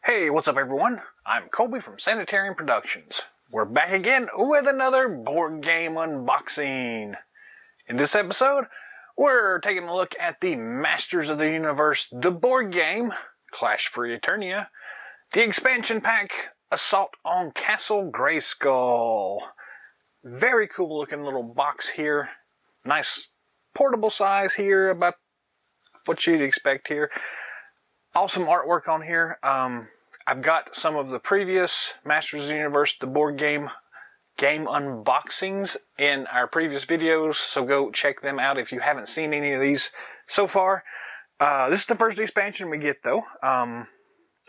Hey, what's up everyone? I'm Colby from Sanitarian Productions. We're back again with another board game unboxing. In this episode, we're taking a look at the Masters of the Universe, the board game, Clash for Eternia, the expansion pack, Assault on Castle Grayskull. Very cool looking little box here. Nice portable size here, about what you'd expect here. Awesome artwork on here. I've got some of the previous Masters of the Universe, the board game unboxings in our previous videos, so go check them out if you haven't seen any of these so far. This is the first expansion we get though,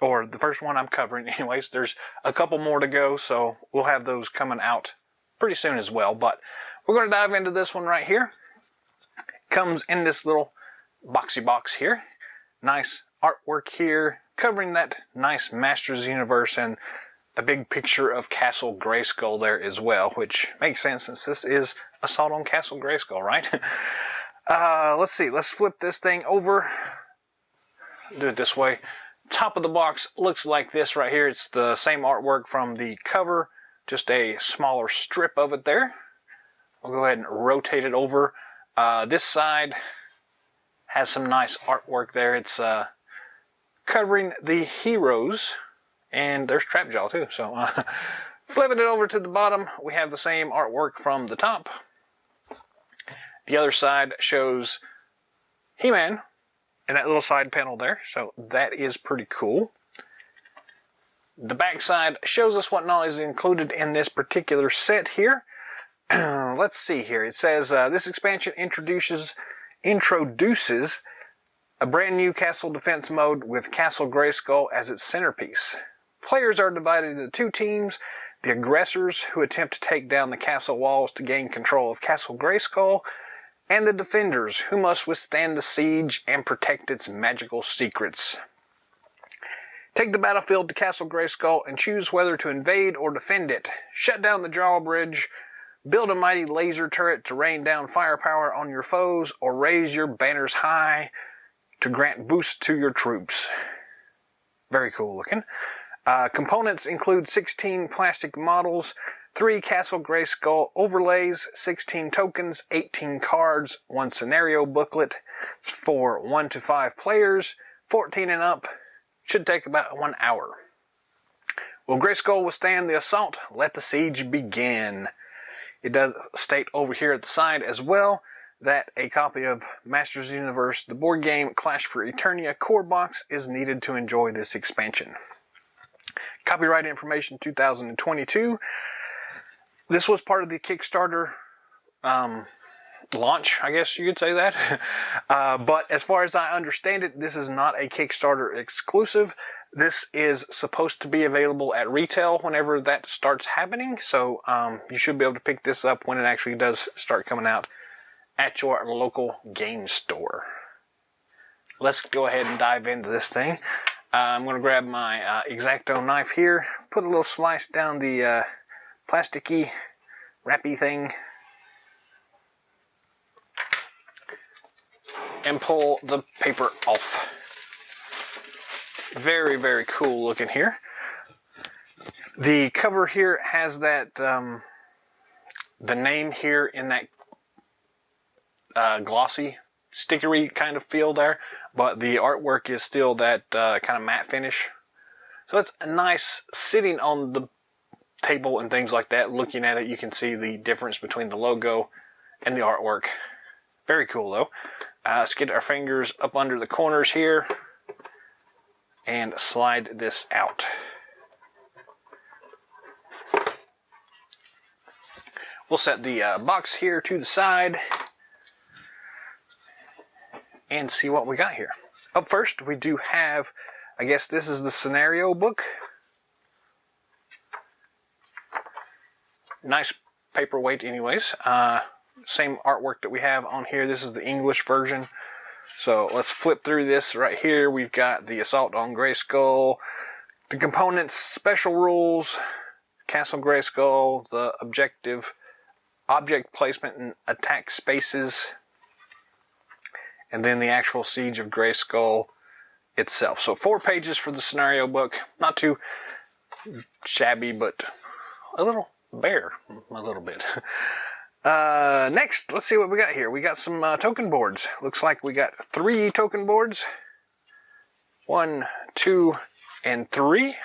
or the first one I'm covering anyways. There's a couple more to go, so we'll have those coming out pretty soon as well, but we're going to dive into this one right here. It comes in this little boxy box here. Nice artwork here, covering that nice Masters of the Universe and a big picture of Castle Grayskull there as well, which makes sense since this is Assault on Castle Grayskull, right? Let's see, let's flip this thing over. Do it this way. Top of the box looks like this right here. It's the same artwork from the cover, just a smaller strip of it there. We'll go ahead and rotate it over. This side has some nice artwork there. It's covering the heroes, and there's Trapjaw too. So flipping it over to the bottom, we have the same artwork from the top. The other side shows He-Man in that little side panel there, so that is pretty cool. The back side shows us what all is included in this particular set here. Let's see here. It says this expansion introduces a brand new castle defense mode with Castle Grayskull as its centerpiece. Players are divided into two teams: the aggressors, who attempt to take down the castle walls to gain control of Castle Grayskull, and the defenders, who must withstand the siege and protect its magical secrets. Take the battlefield to Castle Grayskull and choose whether to invade or defend it. Shut down the drawbridge, build a mighty laser turret to rain down firepower on your foes, or raise your banners high to grant boost to your troops. Very cool looking. Components include 16 plastic models, 3 Castle Grayskull overlays, 16 tokens, 18 cards, 1 scenario booklet. It's for 1 to 5 players, 14 and up. Should take about 1 hour. Will Grayskull withstand the assault? Let the siege begin. It does state over here at the side as well that a copy of Masters of the Universe, the board game Clash for Eternia core box is needed to enjoy this expansion. Copyright information 2022. This was part of the Kickstarter launch, I guess you could say that. But as far as I understand it, this is not a Kickstarter exclusive. This is supposed to be available at retail whenever that starts happening. So you should be able to pick this up when it actually does start coming out at your local game store. Let's go ahead and dive into this thing. I'm going to grab my X-Acto knife here, put a little slice down the plasticky, wrappy thing, and pull the paper off. Very, very cool looking here. The cover here has that, the name here in that glossy, stickery kind of feel there, but the artwork is still that kind of matte finish. So it's a nice sitting on the table and things like that. Looking at it, you can see the difference between the logo and the artwork. Very cool though. Let's get our fingers up under the corners here and slide this out. We'll set the box here to the side and see what we got here. Up first, we do have, I guess this is the scenario book. Nice paperweight anyways. Same artwork that we have on here. This is the English version. So let's flip through this right here. We've got the Assault on Grayskull, the components, special rules, Castle Grayskull, the objective, object placement and attack spaces, and then the actual Siege of Grayskull, itself. So 4 pages for the scenario book. Not too shabby, but a little bare, a little bit. Next, let's see what we got here. We got some token boards. Looks like we got 3 token boards. 1, 2, and 3.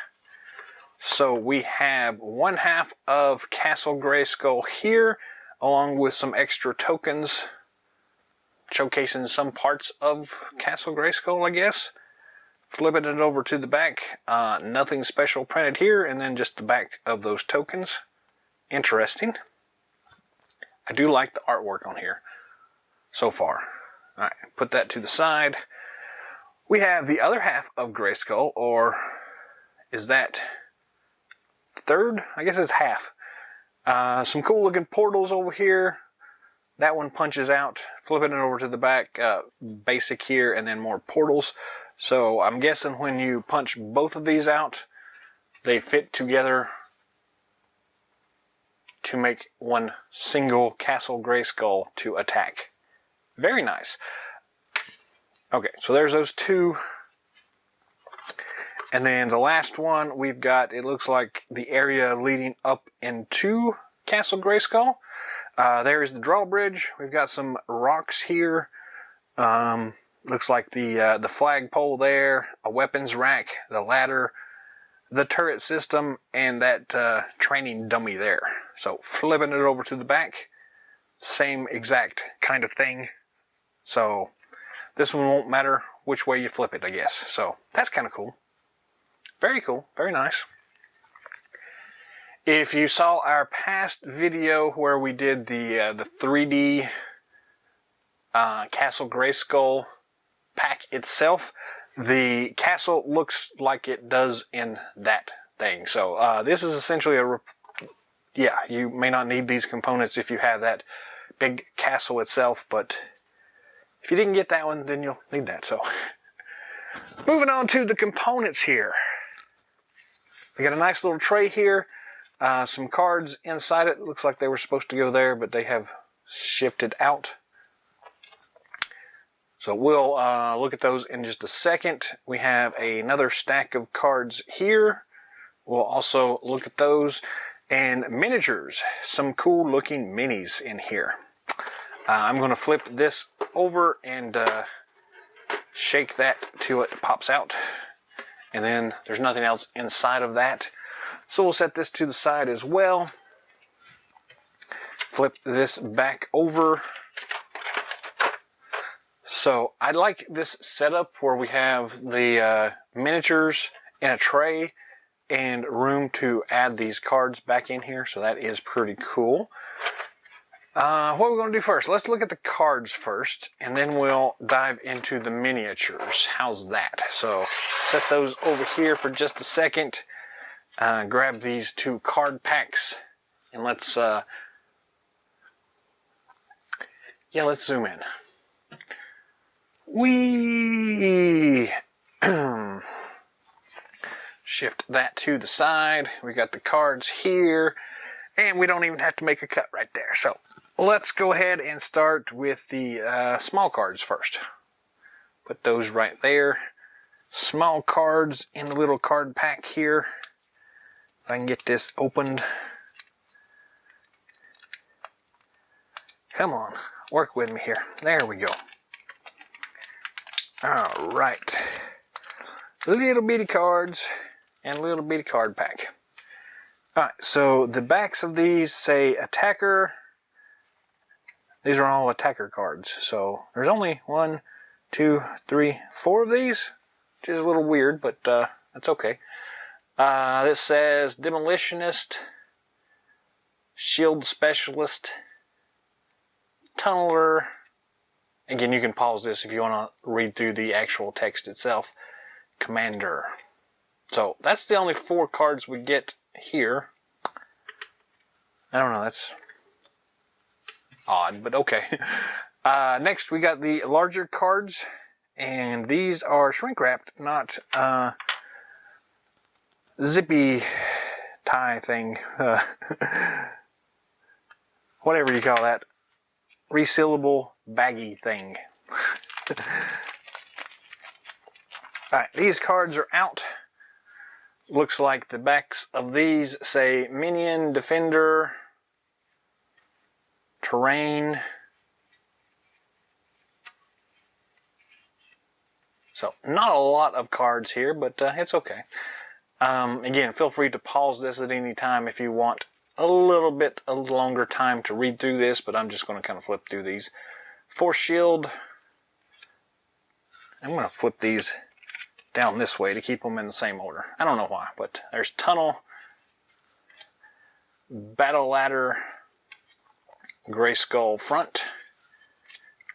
So we have 1/2 of Castle Grayskull here, along with some extra tokens showcasing some parts of Castle Grayskull, I guess. Flipping it over to the back, nothing special printed here, and then just the back of those tokens. Interesting. I do like the artwork on here so far. Alright, put that to the side. We have the other half of Grayskull, or is that third? I guess it's half. Some cool looking portals over here. That one punches out. Flipping it over to the back, basic here, and then more portals. So I'm guessing when you punch both of these out, they fit together to make one single Castle Grayskull to attack. Very nice. Okay, so there's those 2. And then the last one we've got, it looks like the area leading up into Castle Grayskull. There is the drawbridge. We've got some rocks here. Looks like the flagpole there, a weapons rack, the ladder, the turret system, and that training dummy there. So flipping it over to the back, same exact kind of thing. So this one won't matter which way you flip it, I guess. So that's kind of cool. Very cool. Very nice. If you saw our past video where we did the 3D Castle Grayskull pack itself, the castle looks like it does in that thing. So this is essentially yeah, you may not need these components if you have that big castle itself, but if you didn't get that one, then you'll need that. So moving on to the components here. We got a nice little tray here. Some cards inside it. Looks like they were supposed to go there, but they have shifted out. So we'll look at those in just a second. We have another stack of cards here. We'll also look at those. And miniatures. Some cool looking minis in here. I'm going to flip this over and shake that till it pops out. And then there's nothing else inside of that. So we'll set this to the side as well. Flip this back over. So I like this setup where we have the miniatures in a tray and room to add these cards back in here. So that is pretty cool. What are we going to do first? Let's look at the cards first, and then we'll dive into the miniatures. How's that? So set those over here for just a second. Grab these 2 card packs, and let's zoom in. We shift that to the side. We got the cards here, and we don't even have to make a cut right there. So let's go ahead and start with the small cards first. Put those right there. Small cards in the little card pack here. If I can get this opened. Come on, work with me here. There we go. All right. Little bitty cards and little bitty card pack. All right, so the backs of these say attacker. These are all attacker cards. So there's only 1, 2, 3, 4 of these, which is a little weird, but that's okay. This says demolitionist, shield specialist, tunneler. Again, you can pause this if you want to read through the actual text itself. Commander. So that's the only 4 cards we get here. I don't know, that's odd, but okay. Next, we got the larger cards, and these are shrink wrapped, not zippy tie thing. Whatever you call that. Resealable baggy thing. Alright, these cards are out. Looks like the backs of these say Minion, Defender, Terrain. So, not a lot of cards here, but it's okay. Again, feel free to pause this at any time if you want a little bit longer time to read through this, but I'm just going to kind of flip through these. Force Shield. I'm going to flip these down this way to keep them in the same order. I don't know why, but there's Tunnel, Battle Ladder, Grayskull front,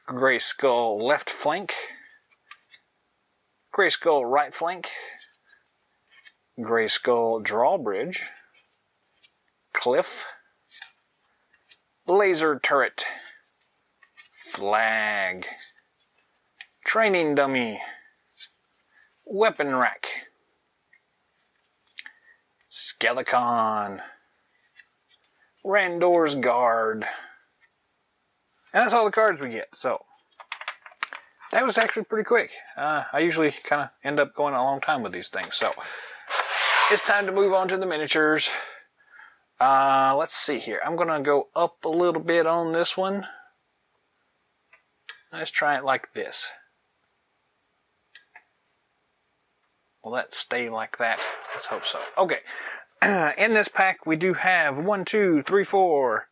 Grayskull left flank, Grayskull right flank, Grayskull drawbridge, cliff, laser turret, flag, training dummy, weapon rack, skeleton, Randor's guard, and that's all the cards we get. So that was actually pretty quick. I usually kind of end up going a long time with these things. So it's time to move on to the miniatures. Let's see here. I'm going to go up a little bit on this one. Let's try it like this. Will that stay like that? Let's hope so. Okay. In this pack, we do have 1, 2, 3, 4,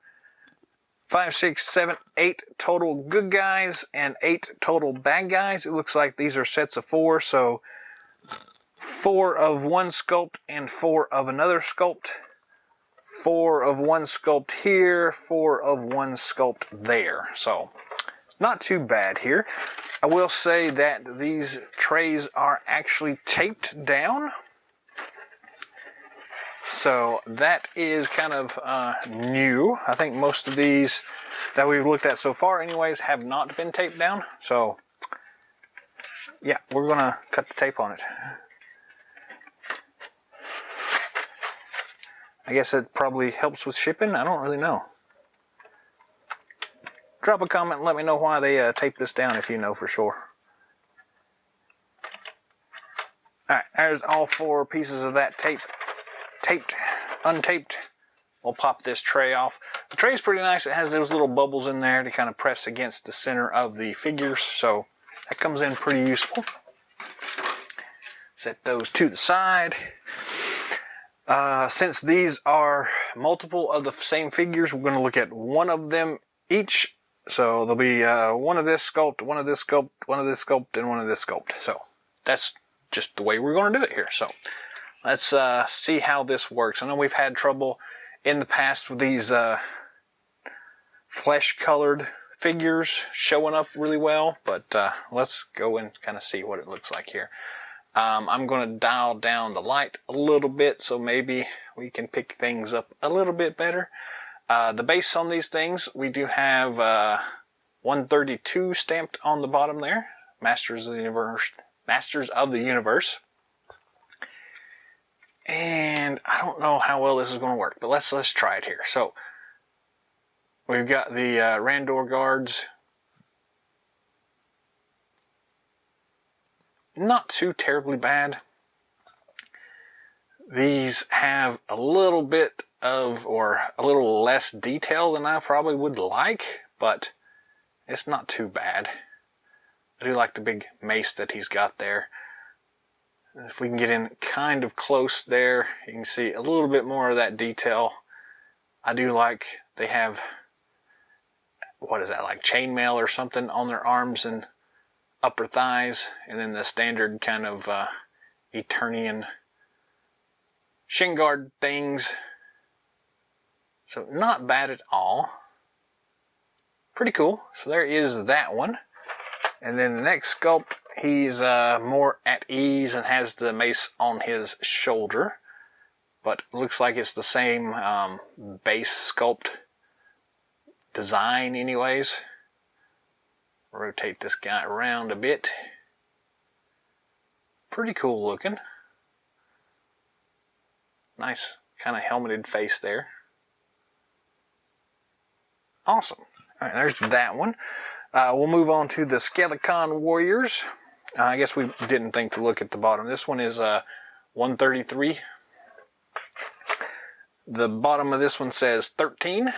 5, 6, 7, 8 total good guys and 8 total bad guys. It looks like these are sets of 4, so 4 of one sculpt and 4 of another sculpt. 4 of one sculpt here, 4 of one sculpt there. So, not too bad here. I will say that these trays are actually taped down. So that is kind of new. I think most of these that we've looked at so far anyways have not been taped down. So yeah, we're going to cut the tape on it. I guess it probably helps with shipping. I don't really know. Drop a comment and let me know why they taped this down if you know for sure. Alright, there's all 4 pieces of that tape. Taped, untaped. We'll pop this tray off. The tray is pretty nice. It has those little bubbles in there to kind of press against the center of the figures. So that comes in pretty useful. Set those to the side. Since these are multiple of the same figures, we're going to look at one of them each. So there'll be one of this sculpt, one of this sculpt, one of this sculpt, and one of this sculpt. So that's just the way we're going to do it here. So let's see how this works. I know we've had trouble in the past with these flesh-colored figures showing up really well, but let's go and kind of see what it looks like here. I'm going to dial down the light a little bit so maybe we can pick things up a little bit better. The base on these things, we do have 132 stamped on the bottom there. Masters of the Universe. Masters of the Universe. And I don't know how well this is going to work, but let's try it here. So we've got the Randor guards. Not too terribly bad. These have a little bit of, or a little less detail than I probably would like, but it's not too bad. I do like the big mace that he's got there. If we can get in kind of close there, you can see a little bit more of that detail. I do like they have, what is that, like chainmail or something on their arms and upper thighs, and then the standard kind of Eternian shin guard things. So not bad at all. Pretty cool. So there is that one. And then the next sculpt, he's more at ease and has the mace on his shoulder. But looks like it's the same base sculpt design anyways. Rotate this guy around a bit. Pretty cool looking. Nice kind of helmeted face there. Awesome. Alright, there's that one. We'll move on to the Skeleton Warriors. I guess we didn't think to look at the bottom. This one is 133. The bottom of this one says 13.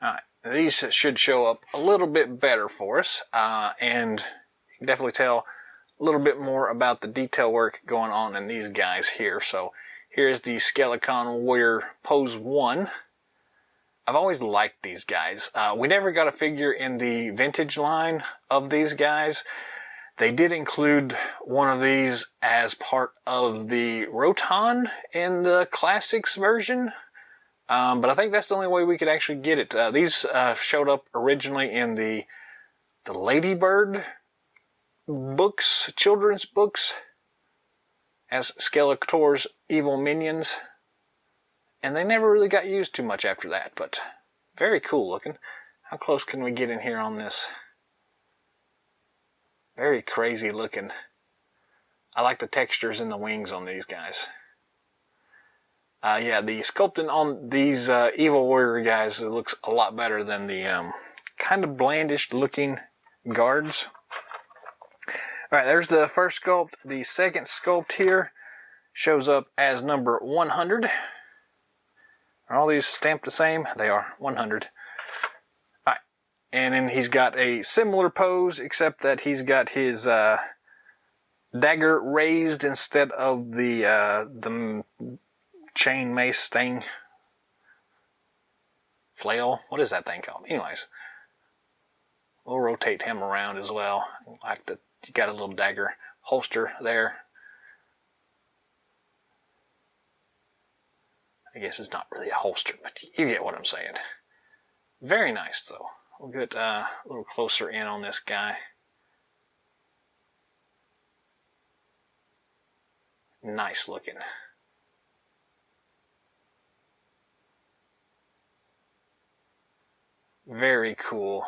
Alright, these should show up a little bit better for us, and you can definitely tell a little bit more about the detail work going on in these guys here. So here's the Skeleton Warrior Pose 1. I've always liked these guys. We never got a figure in the vintage line of these guys. They did include one of these as part of the Roton in the Classics version. But I think that's the only way we could actually get it. These showed up originally in the Ladybird books, children's books, as Skeletor's evil minions. And they never really got used too much after that, but very cool looking. How close can we get in here on this? Very crazy looking. I like the textures in the wings on these guys. Yeah, the sculpting on these Evil Warrior guys looks a lot better than the kind of blandish looking guards. Alright, there's the first sculpt. The second sculpt here shows up as number 100. Are all these stamped the same? They are 100. Alright, and then he's got a similar pose, except that he's got his dagger raised instead of the chain mace thing. Flail? What is that thing called? Anyways, we'll rotate him around as well. Like the, you got a little dagger holster there. I guess it's not really a holster, but you get what I'm saying. Very nice, though. We'll get a little closer in on this guy. Nice looking. Very cool.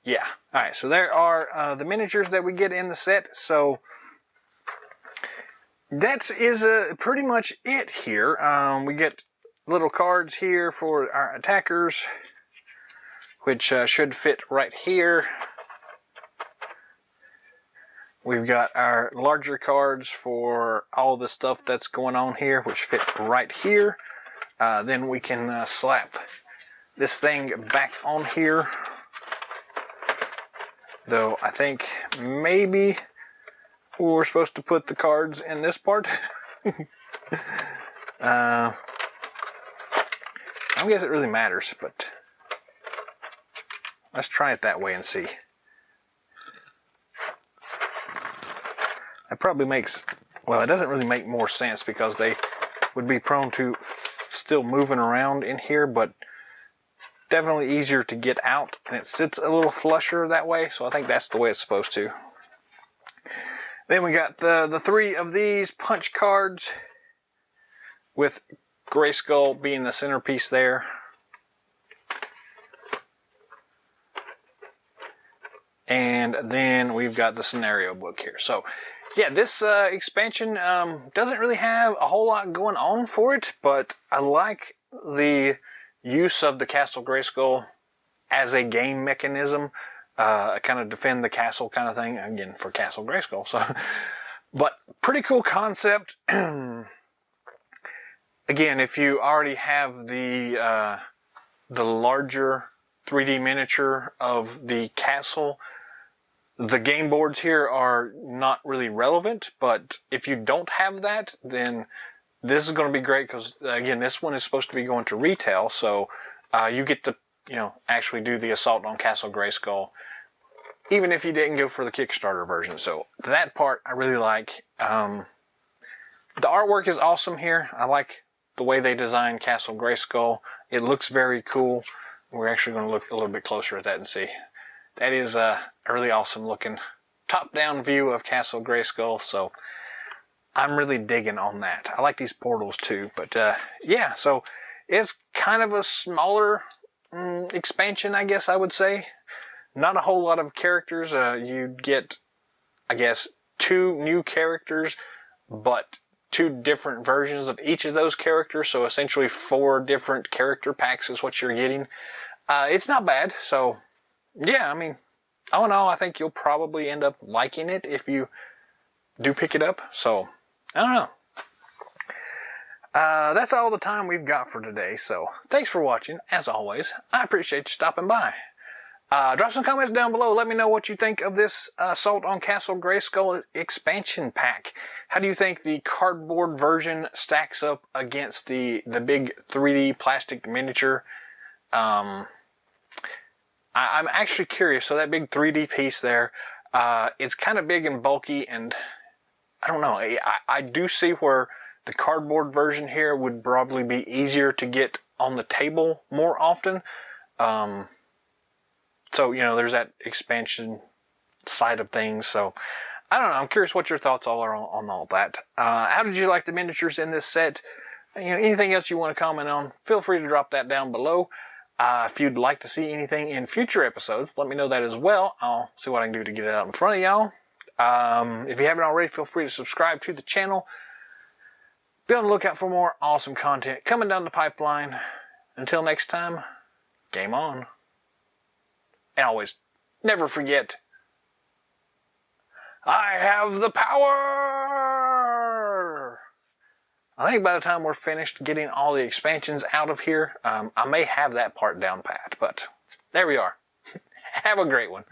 Yeah. Alright, so there are the miniatures that we get in the set. So that is pretty much it here. We get little cards here for our attackers, which should fit right here. We've got our larger cards for all the stuff that's going on here, which fit right here. Then we can slap this thing back on here. Though I think maybe we're supposed to put the cards in this part. I don't guess it really matters, but let's try it that way and see. That probably makes, well, it doesn't really make more sense because they would be prone to still moving around in here, but definitely easier to get out, and it sits a little flusher that way, so I think that's the way it's supposed to. Then we got the three of these punch cards with Grayskull being the centerpiece there. And then we've got the scenario book here. So yeah, this expansion doesn't really have a whole lot going on for it, but I like the use of the Castle Grayskull as a game mechanism. Kind of defend the castle kind of thing, again, for Castle Grayskull. So, but pretty cool concept. Again, if you already have the larger 3D miniature of the castle, the game boards here are not really relevant, but if you don't have that, then this is going to be great because, again, this one is supposed to be going to retail, so you get to, actually do the assault on Castle Grayskull, even if you didn't go for the Kickstarter version. So that part I really like. The artwork is awesome here. I like the way they designed Castle Grayskull. It looks very cool. We're actually going to look a little bit closer at that and see. That is a really awesome looking top-down view of Castle Grayskull, so I'm really digging on that. I like these portals too, but yeah, so it's kind of a smaller expansion, I guess I would say. Not a whole lot of characters. You get, I guess, 2 new characters, but 2 different versions of each of those characters, so essentially 4 different character packs is what you're getting. It's not bad, so yeah, I mean, all in all, I think you'll probably end up liking it if you do pick it up. So, I don't know. That's all the time we've got for today. So, thanks for watching. As always, I appreciate you stopping by. Drop some comments down below. Let me know what you think of this Assault on Castle Grayskull expansion pack. How do you think the cardboard version stacks up against the big 3D plastic miniature? I'm actually curious. So that big 3D piece there, it's kind of big and bulky, and I don't know. I do see where the cardboard version here would probably be easier to get on the table more often. So, you know, there's that expansion side of things. So, I don't know. I'm curious what your thoughts all are on all that. How did you like the miniatures in this set? You know, anything else you want to comment on, feel free to drop that down below. If you'd like to see anything in future episodes, let me know that as well. I'll see what I can do to get it out in front of y'all. If you haven't already, feel free to subscribe to the channel. Be on the lookout for more awesome content coming down the pipeline. Until next time, game on. And always, never forget, I have the power! I think by the time we're finished getting all the expansions out of here, I may have that part down pat, but there we are. Have a great one.